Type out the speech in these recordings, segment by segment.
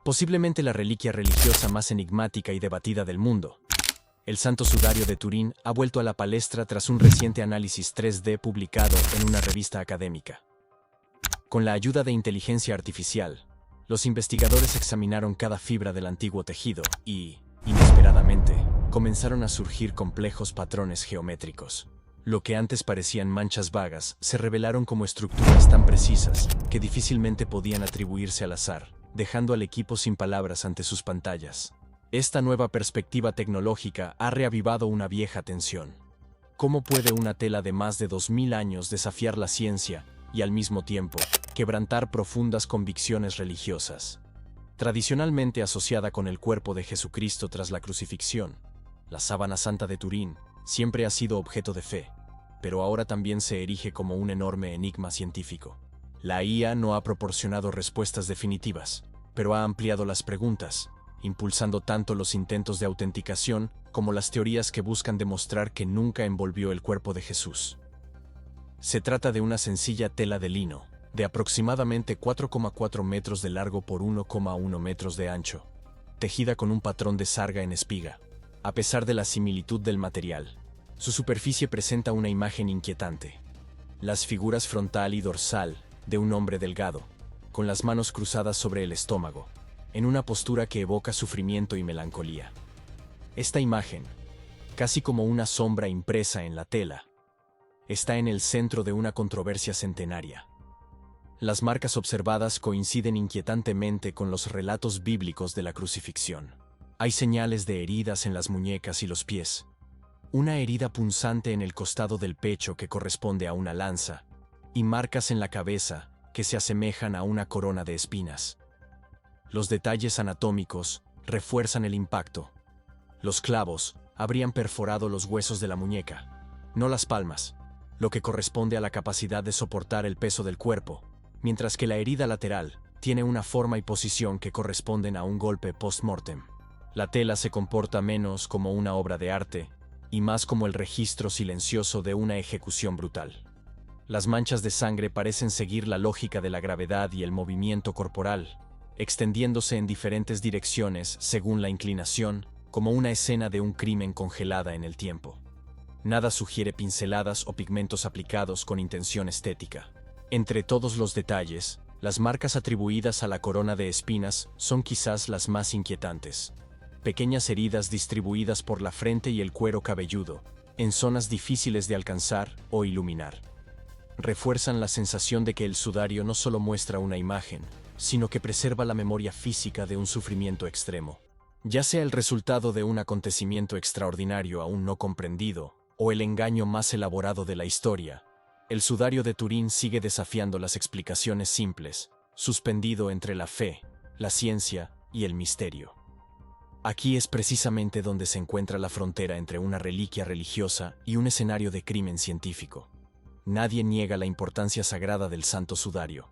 posiblemente la reliquia religiosa más enigmática y debatida del mundo. El Santo Sudario de Turín ha vuelto a la palestra tras un reciente análisis 3D publicado en una revista académica. Con la ayuda de inteligencia artificial, los investigadores examinaron cada fibra del antiguo tejido y, inesperadamente, comenzaron a surgir complejos patrones geométricos. Lo que antes parecían manchas vagas se revelaron como estructuras tan precisas que difícilmente podían atribuirse al azar, dejando al equipo sin palabras ante sus pantallas. Esta nueva perspectiva tecnológica ha reavivado una vieja tensión. ¿Cómo puede una tela de más de 2000 años desafiar la ciencia y, al mismo tiempo, quebrantar profundas convicciones religiosas? Tradicionalmente asociada con el cuerpo de Jesucristo tras la crucifixión, la sábana santa de Turín siempre ha sido objeto de fe, pero ahora también se erige como un enorme enigma científico. La IA no ha proporcionado respuestas definitivas, pero ha ampliado las preguntas, impulsando tanto los intentos de autenticación como las teorías que buscan demostrar que nunca envolvió el cuerpo de Jesús. Se trata de una sencilla tela de lino, de aproximadamente 4,4 metros de largo por 1,1 metros de ancho, tejida con un patrón de sarga en espiga. A pesar de la similitud del material, su superficie presenta una imagen inquietante. Las figuras frontal y dorsal de un hombre delgado, con las manos cruzadas sobre el estómago, en una postura que evoca sufrimiento y melancolía. Esta imagen, casi como una sombra impresa en la tela, está en el centro de una controversia centenaria. Las marcas observadas coinciden inquietantemente con los relatos bíblicos de la crucifixión. Hay señales de heridas en las muñecas y los pies, una herida punzante en el costado del pecho que corresponde a una lanza, y marcas en la cabeza que se asemejan a una corona de espinas. Los detalles anatómicos refuerzan el impacto. Los clavos habrían perforado los huesos de la muñeca, no las palmas, lo que corresponde a la capacidad de soportar el peso del cuerpo, mientras que la herida lateral tiene una forma y posición que corresponden a un golpe post-mortem. La tela se comporta menos como una obra de arte y más como el registro silencioso de una ejecución brutal. Las manchas de sangre parecen seguir la lógica de la gravedad y el movimiento corporal, extendiéndose en diferentes direcciones según la inclinación, como una escena de un crimen congelada en el tiempo. Nada sugiere pinceladas o pigmentos aplicados con intención estética. Entre todos los detalles, las marcas atribuidas a la corona de espinas son quizás las más inquietantes. Pequeñas heridas distribuidas por la frente y el cuero cabelludo, en zonas difíciles de alcanzar o iluminar. Refuerzan la sensación de que el sudario no solo muestra una imagen, sino que preserva la memoria física de un sufrimiento extremo. Ya sea el resultado de un acontecimiento extraordinario aún no comprendido, o el engaño más elaborado de la historia, el sudario de Turín sigue desafiando las explicaciones simples, suspendido entre la fe, la ciencia y el misterio. Aquí es precisamente donde se encuentra la frontera entre una reliquia religiosa y un escenario de crimen científico. Nadie niega la importancia sagrada del Santo Sudario,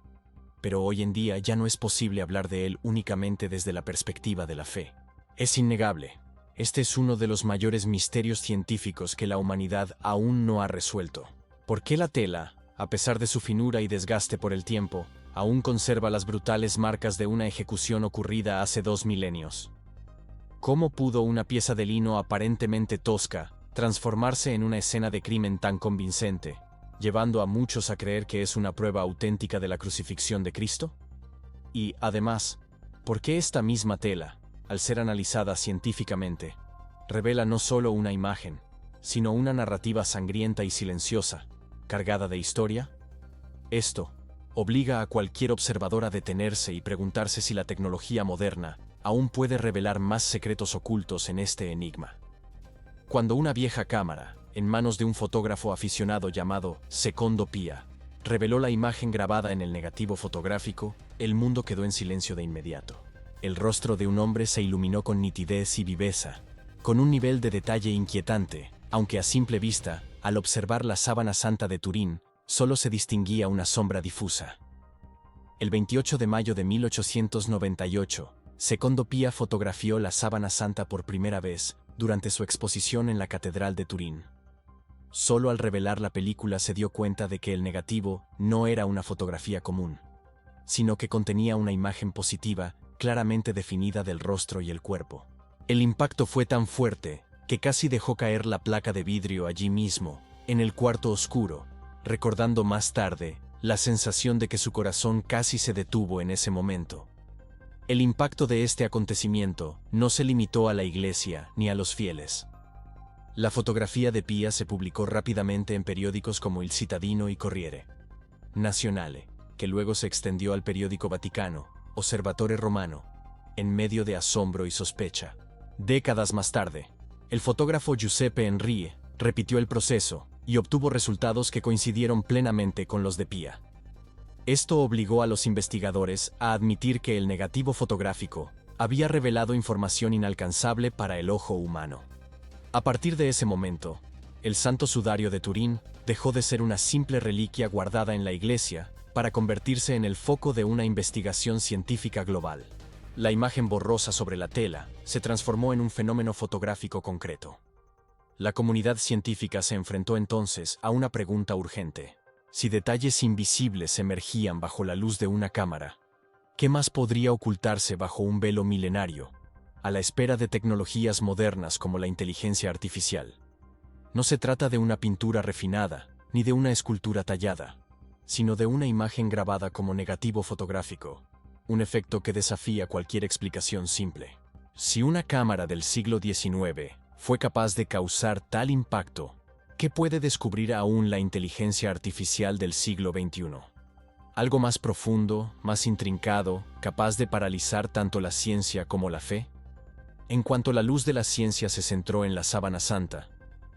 pero hoy en día ya no es posible hablar de él únicamente desde la perspectiva de la fe. Es innegable, este es uno de los mayores misterios científicos que la humanidad aún no ha resuelto. ¿Por qué la tela, a pesar de su finura y desgaste por el tiempo, aún conserva las brutales marcas de una ejecución ocurrida hace 2 milenios? ¿Cómo pudo una pieza de lino aparentemente tosca transformarse en una escena de crimen tan convincente, llevando a muchos a creer que es una prueba auténtica de la crucifixión de Cristo? Y, además, ¿por qué esta misma tela, al ser analizada científicamente, revela no solo una imagen, sino una narrativa sangrienta y silenciosa, cargada de historia? Esto obliga a cualquier observador a detenerse y preguntarse si la tecnología moderna aún puede revelar más secretos ocultos en este enigma. Cuando una vieja cámara, en manos de un fotógrafo aficionado llamado Secondo Pia, reveló la imagen grabada en el negativo fotográfico, el mundo quedó en silencio de inmediato. El rostro de un hombre se iluminó con nitidez y viveza, con un nivel de detalle inquietante, aunque a simple vista, al observar la sábana santa de Turín, solo se distinguía una sombra difusa. El 28 de mayo de 1898, Secondo Pia fotografió la sábana santa por primera vez durante su exposición en la Catedral de Turín. Solo al revelar la película se dio cuenta de que el negativo no era una fotografía común, sino que contenía una imagen positiva claramente definida del rostro y el cuerpo. El impacto fue tan fuerte que casi dejó caer la placa de vidrio allí mismo, en el cuarto oscuro, recordando más tarde la sensación de que su corazón casi se detuvo en ese momento. El impacto de este acontecimiento no se limitó a la iglesia ni a los fieles. La fotografía de Pia se publicó rápidamente en periódicos como Il Cittadino y Corriere Nazionale, que luego se extendió al periódico Vaticano, Osservatore Romano, en medio de asombro y sospecha. Décadas más tarde, el fotógrafo Giuseppe Enrie repitió el proceso y obtuvo resultados que coincidieron plenamente con los de Pia. Esto obligó a los investigadores a admitir que el negativo fotográfico había revelado información inalcanzable para el ojo humano. A partir de ese momento, el Santo Sudario de Turín dejó de ser una simple reliquia guardada en la iglesia para convertirse en el foco de una investigación científica global. La imagen borrosa sobre la tela se transformó en un fenómeno fotográfico concreto. La comunidad científica se enfrentó entonces a una pregunta urgente. Si detalles invisibles emergían bajo la luz de una cámara, ¿qué más podría ocultarse bajo un velo milenario, a la espera de tecnologías modernas como la inteligencia artificial? No se trata de una pintura refinada, ni de una escultura tallada, sino de una imagen grabada como negativo fotográfico, un efecto que desafía cualquier explicación simple. Si una cámara del siglo XIX fue capaz de causar tal impacto, ¿qué puede descubrir aún la inteligencia artificial del siglo XXI? ¿Algo más profundo, más intrincado, capaz de paralizar tanto la ciencia como la fe? En cuanto la luz de la ciencia se centró en la sábana santa,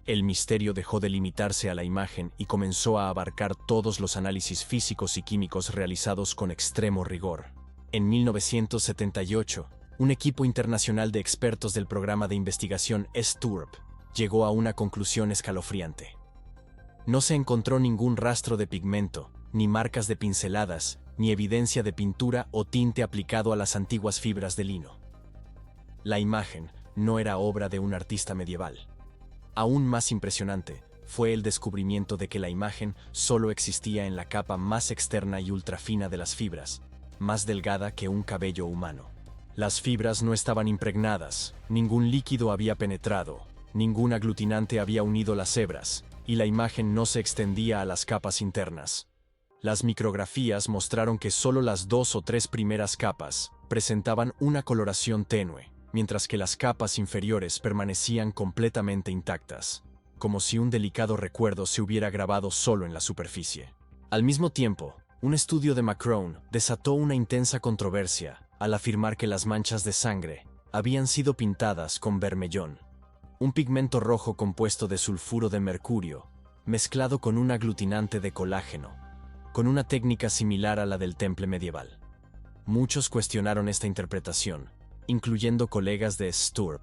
el misterio dejó de limitarse a la imagen y comenzó a abarcar todos los análisis físicos y químicos realizados con extremo rigor. En 1978, un equipo internacional de expertos del programa de investigación STURP llegó a una conclusión escalofriante. No se encontró ningún rastro de pigmento, ni marcas de pinceladas, ni evidencia de pintura o tinte aplicado a las antiguas fibras de lino. La imagen no era obra de un artista medieval. Aún más impresionante fue el descubrimiento de que la imagen solo existía en la capa más externa y ultrafina de las fibras, más delgada que un cabello humano. Las fibras no estaban impregnadas, ningún líquido había penetrado, ningún aglutinante había unido las hebras, y la imagen no se extendía a las capas internas. Las micrografías mostraron que solo las 2 o 3 primeras capas presentaban una coloración tenue, mientras que las capas inferiores permanecían completamente intactas, como si un delicado recuerdo se hubiera grabado solo en la superficie. Al mismo tiempo, un estudio de Macron desató una intensa controversia al afirmar que las manchas de sangre habían sido pintadas con bermellón, un pigmento rojo compuesto de sulfuro de mercurio, mezclado con un aglutinante de colágeno, con una técnica similar a la del temple medieval. Muchos cuestionaron esta interpretación, incluyendo colegas de STURP,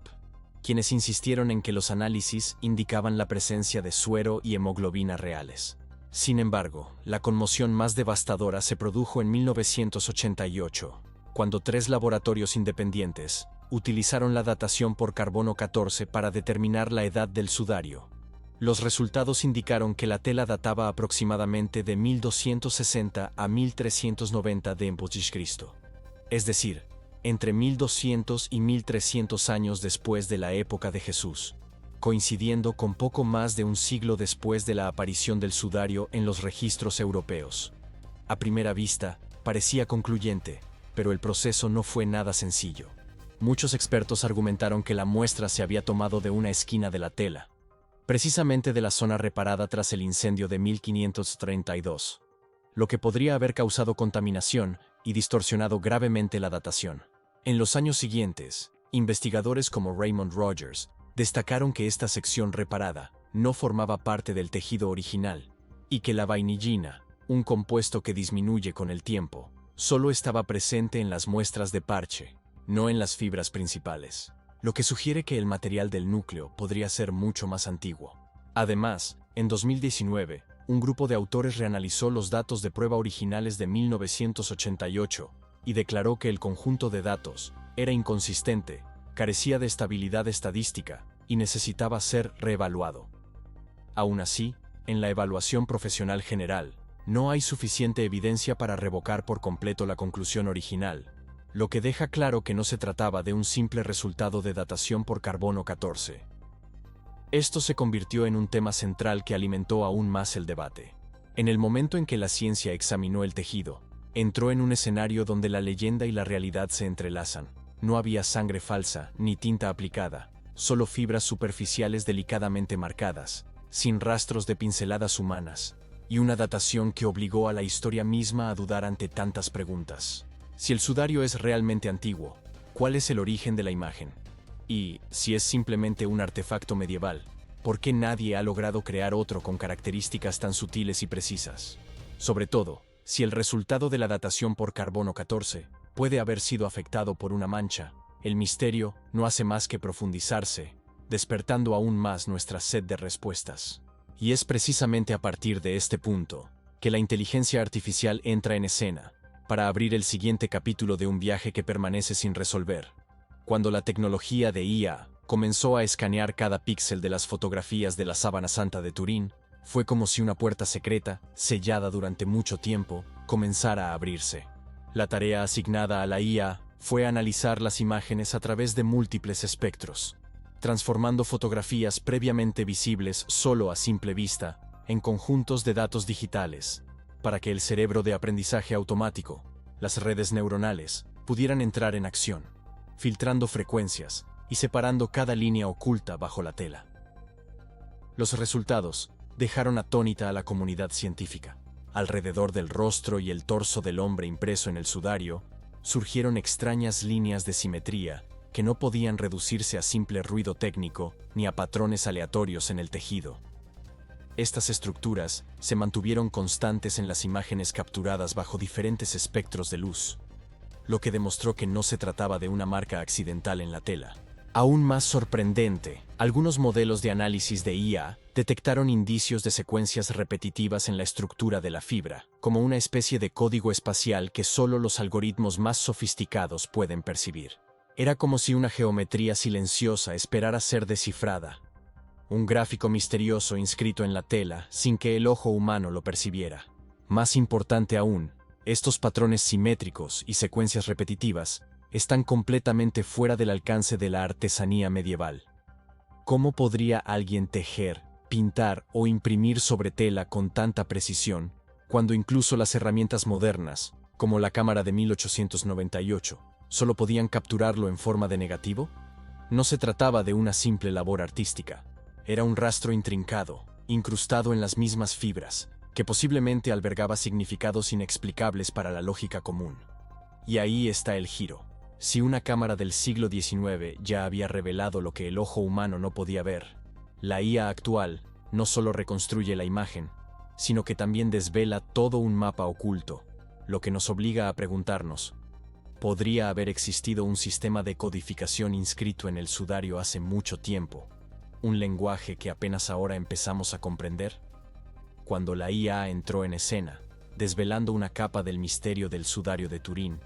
quienes insistieron en que los análisis indicaban la presencia de suero y hemoglobina reales. Sin embargo, la conmoción más devastadora se produjo en 1988, cuando 3 laboratorios independientes utilizaron la datación por carbono 14 para determinar la edad del sudario. Los resultados indicaron que la tela databa aproximadamente de 1260 a 1390 d.C., es decir, entre 1200 y 1300 años después de la época de Jesús, coincidiendo con poco más de un siglo después de la aparición del sudario en los registros europeos. A primera vista, parecía concluyente, pero el proceso no fue nada sencillo. Muchos expertos argumentaron que la muestra se había tomado de una esquina de la tela, precisamente de la zona reparada tras el incendio de 1532, lo que podría haber causado contaminación y distorsionado gravemente la datación. En los años siguientes, investigadores como Raymond Rogers destacaron que esta sección reparada no formaba parte del tejido original y que la vainillina, un compuesto que disminuye con el tiempo, solo estaba presente en las muestras de parche, no en las fibras principales, lo que sugiere que el material del núcleo podría ser mucho más antiguo. Además, en 2019, un grupo de autores reanalizó los datos de prueba originales de 1988 y declaró que el conjunto de datos era inconsistente, carecía de estabilidad estadística y necesitaba ser reevaluado. Aún así, en la evaluación profesional general, no hay suficiente evidencia para revocar por completo la conclusión original, lo que deja claro que no se trataba de un simple resultado de datación por carbono 14. Esto se convirtió en un tema central que alimentó aún más el debate. En el momento en que la ciencia examinó el tejido, entró en un escenario donde la leyenda y la realidad se entrelazan. No había sangre falsa, ni tinta aplicada, solo fibras superficiales delicadamente marcadas, sin rastros de pinceladas humanas, y una datación que obligó a la historia misma a dudar ante tantas preguntas. Si el sudario es realmente antiguo, ¿cuál es el origen de la imagen? Y, si es simplemente un artefacto medieval, ¿por qué nadie ha logrado crear otro con características tan sutiles y precisas? Sobre todo, si el resultado de la datación por carbono 14 puede haber sido afectado por una mancha, el misterio no hace más que profundizarse, despertando aún más nuestra sed de respuestas. Y es precisamente a partir de este punto que la inteligencia artificial entra en escena, para abrir el siguiente capítulo de un viaje que permanece sin resolver. Cuando la tecnología de IA comenzó a escanear cada píxel de las fotografías de la Sábana Santa de Turín, fue como si una puerta secreta, sellada durante mucho tiempo, comenzara a abrirse. La tarea asignada a la IA fue analizar las imágenes a través de múltiples espectros, transformando fotografías previamente visibles solo a simple vista en conjuntos de datos digitales, para que el cerebro de aprendizaje automático, las redes neuronales, pudieran entrar en acción, filtrando frecuencias y separando cada línea oculta bajo la tela. Los resultados dejaron atónita a la comunidad científica. Alrededor del rostro y el torso del hombre impreso en el sudario, surgieron extrañas líneas de simetría que no podían reducirse a simple ruido técnico ni a patrones aleatorios en el tejido. Estas estructuras se mantuvieron constantes en las imágenes capturadas bajo diferentes espectros de luz, lo que demostró que no se trataba de una marca accidental en la tela. Aún más sorprendente, algunos modelos de análisis de IA detectaron indicios de secuencias repetitivas en la estructura de la fibra, como una especie de código espacial que solo los algoritmos más sofisticados pueden percibir. Era como si una geometría silenciosa esperara ser descifrada. Un gráfico misterioso inscrito en la tela sin que el ojo humano lo percibiera. Más importante aún, estos patrones simétricos y secuencias repetitivas están completamente fuera del alcance de la artesanía medieval. ¿Cómo podría alguien tejer, pintar o imprimir sobre tela con tanta precisión, cuando incluso las herramientas modernas, como la cámara de 1898, solo podían capturarlo en forma de negativo? No se trataba de una simple labor artística. Era un rastro intrincado, incrustado en las mismas fibras, que posiblemente albergaba significados inexplicables para la lógica común. Y ahí está el giro. Si una cámara del siglo XIX ya había revelado lo que el ojo humano no podía ver, la IA actual no solo reconstruye la imagen, sino que también desvela todo un mapa oculto, lo que nos obliga a preguntarnos, ¿podría haber existido un sistema de codificación inscrito en el sudario hace mucho tiempo? ¿Un lenguaje que apenas ahora empezamos a comprender? Cuando la IA entró en escena, desvelando una capa del misterio del sudario de Turín,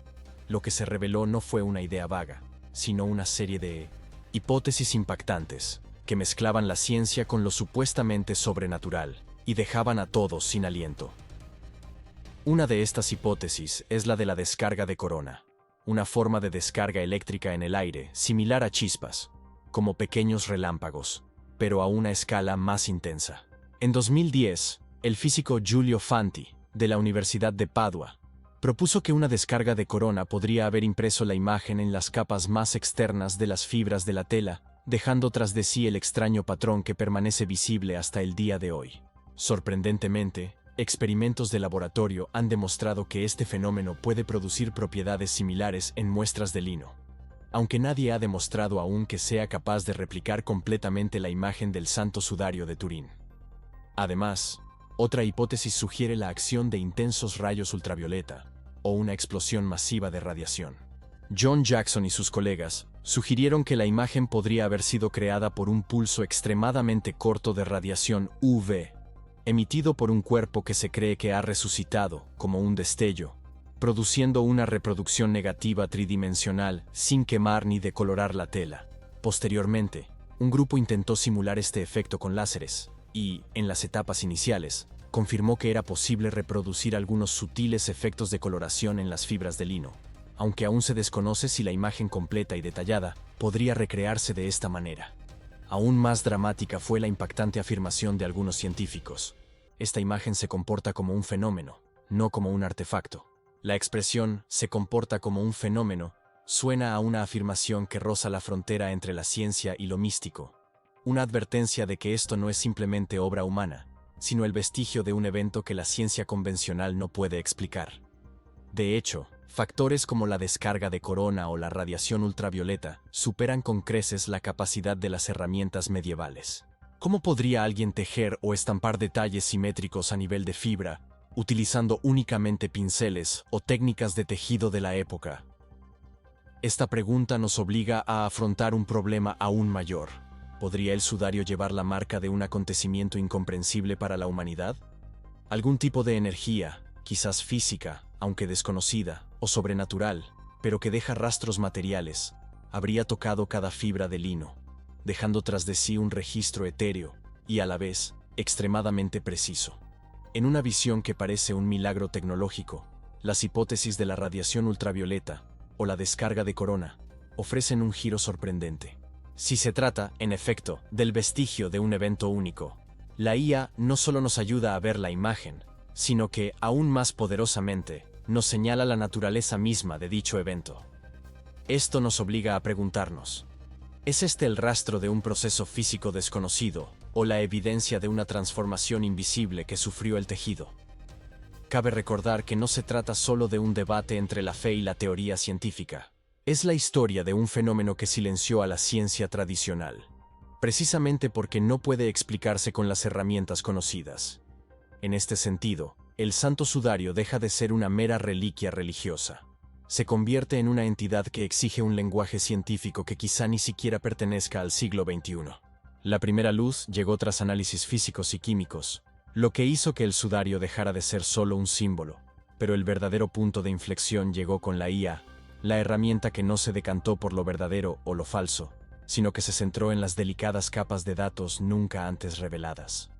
lo que se reveló no fue una idea vaga, sino una serie de hipótesis impactantes que mezclaban la ciencia con lo supuestamente sobrenatural y dejaban a todos sin aliento. Una de estas hipótesis es la de la descarga de corona, una forma de descarga eléctrica en el aire similar a chispas, como pequeños relámpagos, pero a una escala más intensa. En 2010, el físico Giulio Fanti, de la Universidad de Padua, propuso que una descarga de corona podría haber impreso la imagen en las capas más externas de las fibras de la tela, dejando tras de sí el extraño patrón que permanece visible hasta el día de hoy. Sorprendentemente, experimentos de laboratorio han demostrado que este fenómeno puede producir propiedades similares en muestras de lino, aunque nadie ha demostrado aún que sea capaz de replicar completamente la imagen del Santo Sudario de Turín. Además, otra hipótesis sugiere la acción de intensos rayos ultravioleta o una explosión masiva de radiación. John Jackson y sus colegas sugirieron que la imagen podría haber sido creada por un pulso extremadamente corto de radiación UV, emitido por un cuerpo que se cree que ha resucitado como un destello, produciendo una reproducción negativa tridimensional sin quemar ni decolorar la tela. Posteriormente, un grupo intentó simular este efecto con láseres y, en las etapas iniciales, confirmó que era posible reproducir algunos sutiles efectos de coloración en las fibras de lino. aunque aún se desconoce si la imagen completa y detallada podría recrearse de esta manera. Aún más dramática fue la impactante afirmación de algunos científicos. Esta imagen se comporta como un fenómeno, no como un artefacto. La expresión "se comporta como un fenómeno" suena a una afirmación que roza la frontera entre la ciencia y lo místico. Una advertencia de que esto no es simplemente obra humana, sino el vestigio de un evento que la ciencia convencional no puede explicar. De hecho, factores como la descarga de corona o la radiación ultravioleta superan con creces la capacidad de las herramientas medievales. ¿Cómo podría alguien tejer o estampar detalles simétricos a nivel de fibra, utilizando únicamente pinceles o técnicas de tejido de la época? Esta pregunta nos obliga a afrontar un problema aún mayor. ¿Podría el sudario llevar la marca de un acontecimiento incomprensible para la humanidad? Algún tipo de energía, quizás física, aunque desconocida, o sobrenatural, pero que deja rastros materiales, habría tocado cada fibra de lino, dejando tras de sí un registro etéreo y, a la vez, extremadamente preciso. En una visión que parece un milagro tecnológico, las hipótesis de la radiación ultravioleta o la descarga de corona ofrecen un giro sorprendente. Si se trata, en efecto, del vestigio de un evento único, la IA no solo nos ayuda a ver la imagen, sino que, aún más poderosamente, nos señala la naturaleza misma de dicho evento. Esto nos obliga a preguntarnos: ¿es este el rastro de un proceso físico desconocido o la evidencia de una transformación invisible que sufrió el tejido? Cabe recordar que no se trata solo de un debate entre la fe y la teoría científica. Es la historia de un fenómeno que silenció a la ciencia tradicional, precisamente porque no puede explicarse con las herramientas conocidas. En este sentido, el Santo Sudario deja de ser una mera reliquia religiosa. Se convierte en una entidad que exige un lenguaje científico que quizá ni siquiera pertenezca al siglo XXI. La primera luz llegó tras análisis físicos y químicos, lo que hizo que el sudario dejara de ser solo un símbolo, pero el verdadero punto de inflexión llegó con la IA, la herramienta que no se decantó por lo verdadero o lo falso, sino que se centró en las delicadas capas de datos nunca antes reveladas.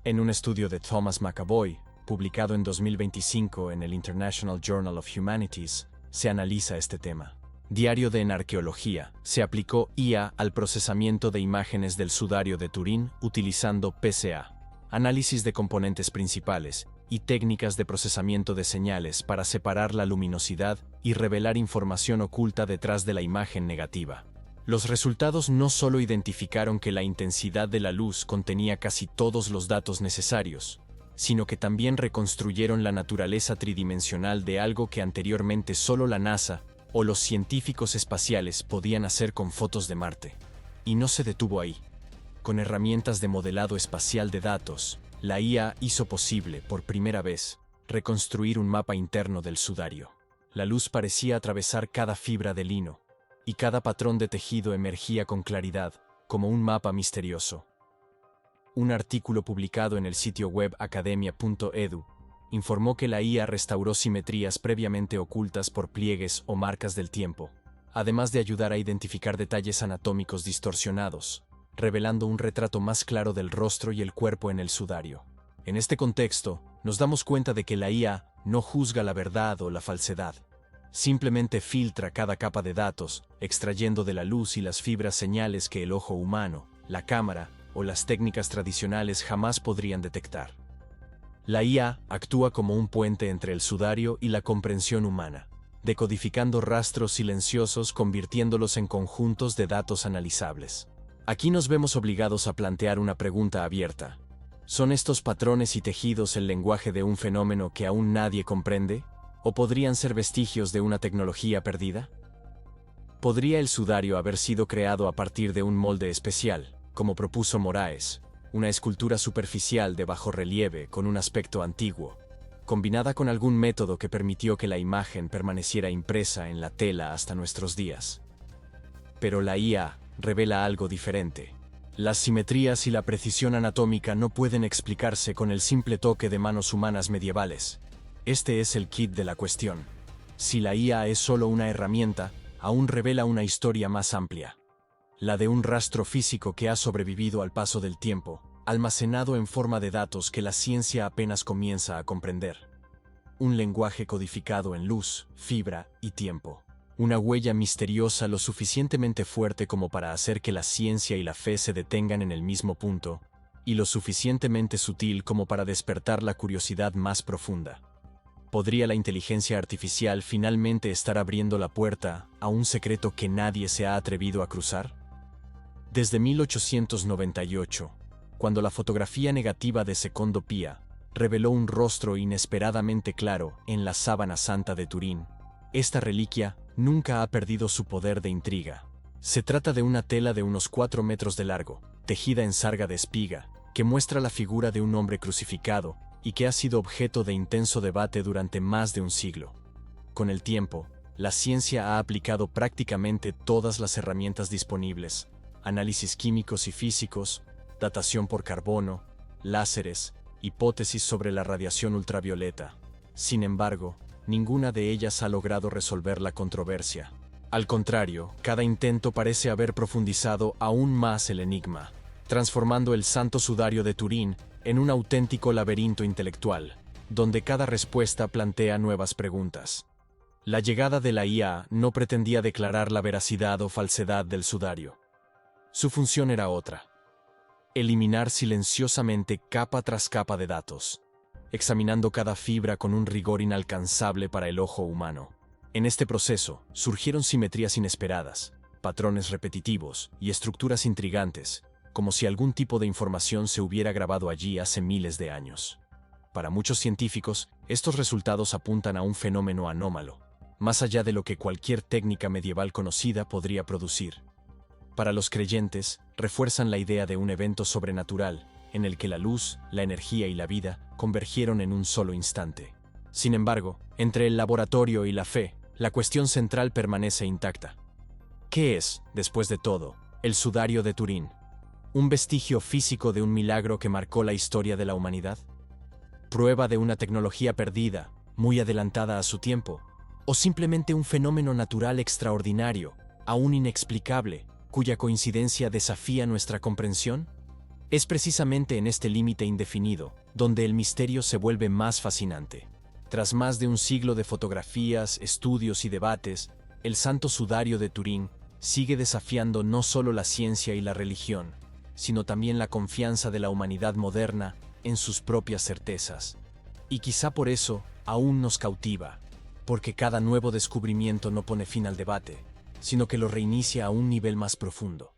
En un estudio de Thomas McAvoy, publicado en 2025 en el International Journal of Humanities, se analiza este tema. Diario de en Arqueología, se aplicó IA al procesamiento de imágenes del sudario de Turín utilizando PCA, análisis de componentes principales y técnicas de procesamiento de señales para separar la luminosidad y revelar información oculta detrás de la imagen negativa. Los resultados no solo identificaron que la intensidad de la luz contenía casi todos los datos necesarios, sino que también reconstruyeron la naturaleza tridimensional de algo que anteriormente solo la NASA o los científicos espaciales podían hacer con fotos de Marte. Y no se detuvo ahí. Con herramientas de modelado espacial de datos, la IA hizo posible, por primera vez, reconstruir un mapa interno del sudario. La luz parecía atravesar cada fibra de lino, y cada patrón de tejido emergía con claridad, como un mapa misterioso. Un artículo publicado en el sitio web academia.edu informó que la IA restauró simetrías previamente ocultas por pliegues o marcas del tiempo, además de ayudar a identificar detalles anatómicos distorsionados, revelando un retrato más claro del rostro y el cuerpo en el sudario. En este contexto, nos damos cuenta de que la IA no juzga la verdad o la falsedad. Simplemente filtra cada capa de datos, extrayendo de la luz y las fibras señales que el ojo humano, la cámara o las técnicas tradicionales jamás podrían detectar. La IA actúa como un puente entre el sudario y la comprensión humana, decodificando rastros silenciosos, convirtiéndolos en conjuntos de datos analizables. Aquí nos vemos obligados a plantear una pregunta abierta. ¿Son estos patrones y tejidos el lenguaje de un fenómeno que aún nadie comprende? ¿O podrían ser vestigios de una tecnología perdida? ¿Podría el sudario haber sido creado a partir de un molde especial, como propuso Moraes, una escultura superficial de bajo relieve con un aspecto antiguo, combinada con algún método que permitió que la imagen permaneciera impresa en la tela hasta nuestros días? Pero la IA revela algo diferente. Las simetrías y la precisión anatómica no pueden explicarse con el simple toque de manos humanas medievales. Este es el quid de la cuestión. Si la IA es solo una herramienta, aún revela una historia más amplia. La de un rastro físico que ha sobrevivido al paso del tiempo, almacenado en forma de datos que la ciencia apenas comienza a comprender. un lenguaje codificado en luz, fibra y tiempo. Una huella misteriosa lo suficientemente fuerte como para hacer que la ciencia y la fe se detengan en el mismo punto, y lo suficientemente sutil como para despertar la curiosidad más profunda. ¿Podría la inteligencia artificial finalmente estar abriendo la puerta a un secreto que nadie se ha atrevido a cruzar? Desde 1898, cuando la fotografía negativa de Secondo Pia reveló un rostro inesperadamente claro en la Sábana Santa de Turín, esta reliquia nunca ha perdido su poder de intriga. Se trata de una tela de unos 4 metros de largo, tejida en sarga de espiga, que muestra la figura de un hombre crucificado y que ha sido objeto de intenso debate durante más de un siglo. Con el tiempo, la ciencia ha aplicado prácticamente todas las herramientas disponibles: análisis químicos y físicos, datación por carbono, láseres, hipótesis sobre la radiación ultravioleta. Sin embargo, ninguna de ellas ha logrado resolver la controversia. Al contrario, cada intento parece haber profundizado aún más el enigma, transformando el Santo Sudario de Turín en un auténtico laberinto intelectual, donde cada respuesta plantea nuevas preguntas. La llegada de la IA no pretendía declarar la veracidad o falsedad del sudario. Su función era otra: eliminar silenciosamente capa tras capa de datos, examinando cada fibra con un rigor inalcanzable para el ojo humano. En este proceso surgieron simetrías inesperadas, patrones repetitivos y estructuras intrigantes, como si algún tipo de información se hubiera grabado allí hace miles de años. Para muchos científicos, estos resultados apuntan a un fenómeno anómalo, más allá de lo que cualquier técnica medieval conocida podría producir. Para los creyentes, refuerzan la idea de un evento sobrenatural, en el que la luz, la energía y la vida convergieron en un solo instante. Sin embargo, entre el laboratorio y la fe, la cuestión central permanece intacta. ¿Qué es, después de todo, el sudario de Turín? ¿Un vestigio físico de un milagro que marcó la historia de la humanidad? ¿Prueba de una tecnología perdida, muy adelantada a su tiempo? ¿O simplemente un fenómeno natural extraordinario, aún inexplicable, cuya coincidencia desafía nuestra comprensión? Es precisamente en este límite indefinido donde el misterio se vuelve más fascinante. Tras más de un siglo de fotografías, estudios y debates, el Santo Sudario de Turín sigue desafiando no solo la ciencia y la religión, sino también la confianza de la humanidad moderna en sus propias certezas. Y quizá por eso aún nos cautiva, porque cada nuevo descubrimiento no pone fin al debate, sino que lo reinicia a un nivel más profundo.